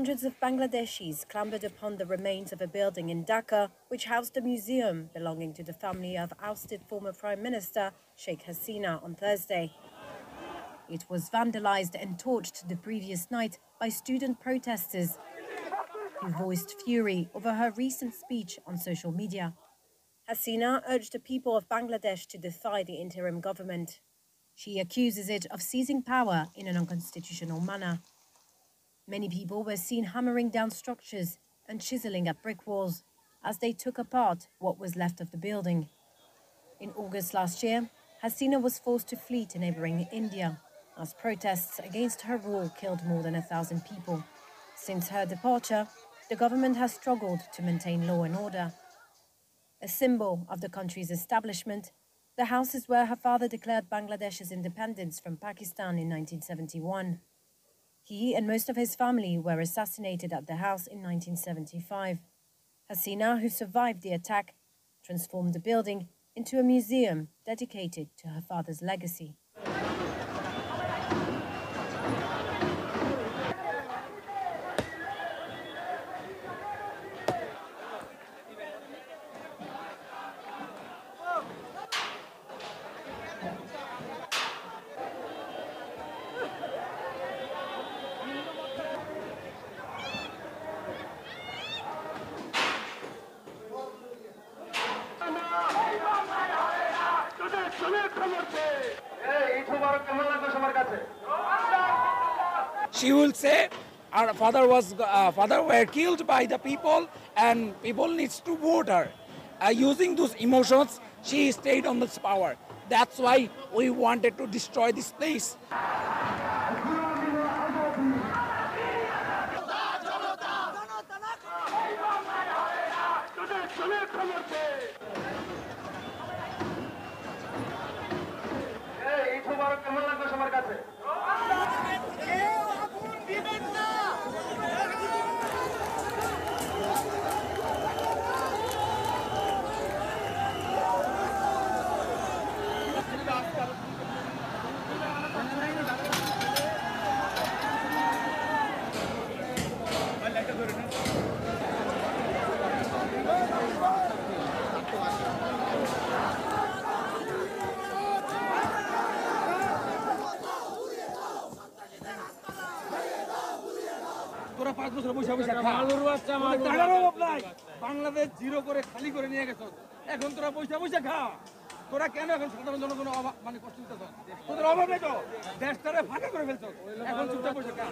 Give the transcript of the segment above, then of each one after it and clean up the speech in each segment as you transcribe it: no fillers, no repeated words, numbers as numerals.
Hundreds of Bangladeshis clambered upon the remains of a building in Dhaka, which housed a museum belonging to the family of ousted former Prime Minister Sheikh Hasina on Thursday. It was vandalized and torched the previous night by student protesters who voiced fury over her recent speech on social media. Hasina urged the people of Bangladesh to defy the interim government. She accuses it of seizing power in an unconstitutional manner. Many people were seen hammering down structures and chiseling at brick walls as they took apart what was left of the building. In August last year, Hasina was forced to flee to neighboring India as protests against her rule killed more than 1,000 people. Since her departure, the government has struggled to maintain law and order. A symbol of the country's establishment, the house is where her father declared Bangladesh's independence from Pakistan in 1971. He and most of his family were assassinated at the house in 1975. Hasina, who survived the attack, transformed the building into a museum dedicated to her father's legacy. She will say our father were killed by the people and people needs to vote her. Using those emotions, she stayed on this power. That's why we wanted to destroy this place. Bangladesh zero করে খালি করে নিয়ে গেছ, এখন তোরা পয়সা পয়সা খা। তোরা কেন এখন সাধারণ জনগণ মানে কষ্ট দিতেছ? তোদের অভাবে তো দেশটারে ফাঁকা করে ফেলছ, এখন চুপচাপ পয়সা খা।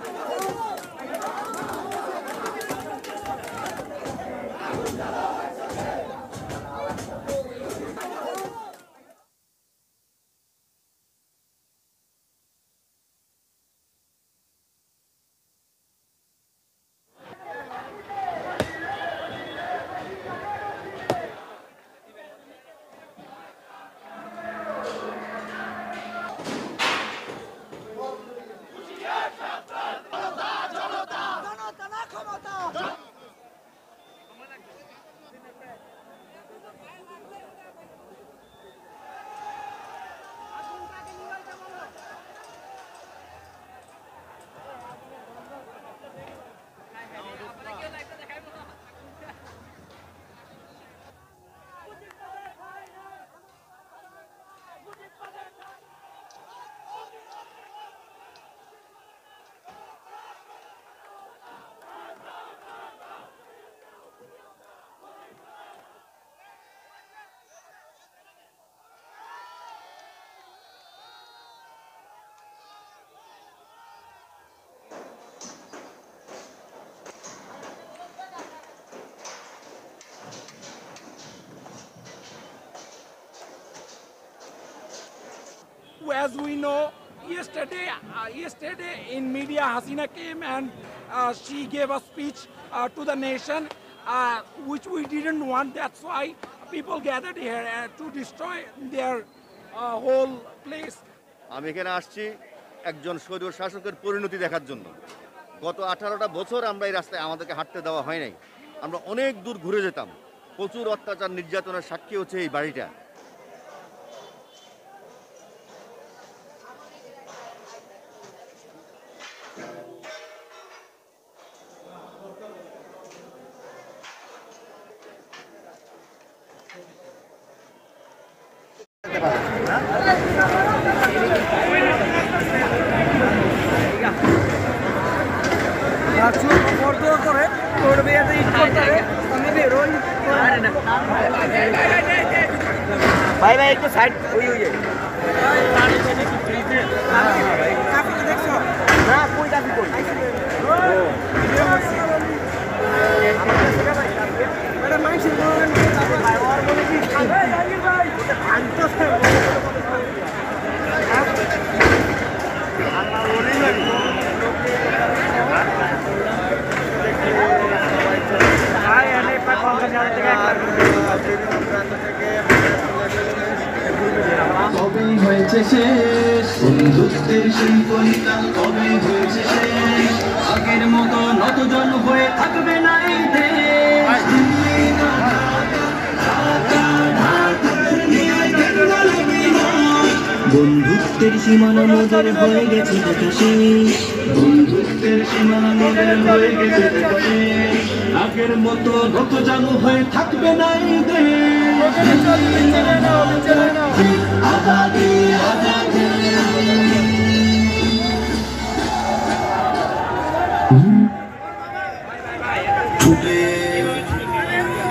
As we know, yesterday in media, Hasina came and she gave a speech to the nation, which we didn't want. That's why people gathered here to destroy their whole place. আমি এখানে আসছি একজন স্বৈর শাসকের পরিণতি দেখার জন্য। গত 18টা বছর আমরা এই রাস্তায় আমাদেরকে হাঁটতে দেওয়া হয় নাই। আমরা অনেক দূর ঘুরে যেতাম। প্রচুর অত্যাচার নির্যাতনের সাক্ষী হচ্ছে এই বাড়িটা। ভাই ভাই একটু সাইড ওই ওই না কই কাফি কই কবেই হয়েছে শেষ বন্ধুত্বের সেই কলিতা কবেই হয়েছে শেষ আগের মতো নতজন হয়ে থাকবে না এই দেশ বন্ধুত্বের সীমানা মোদের হয়ে গেছে দেখা শেষ বন্ধুত্বের সীমানা মোদের হয়ে গেছে দেখা শেষ আগের মতো নতজন হয়ে থাকবে না এই দেশ আজাদি আজাদি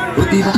প্রতিভা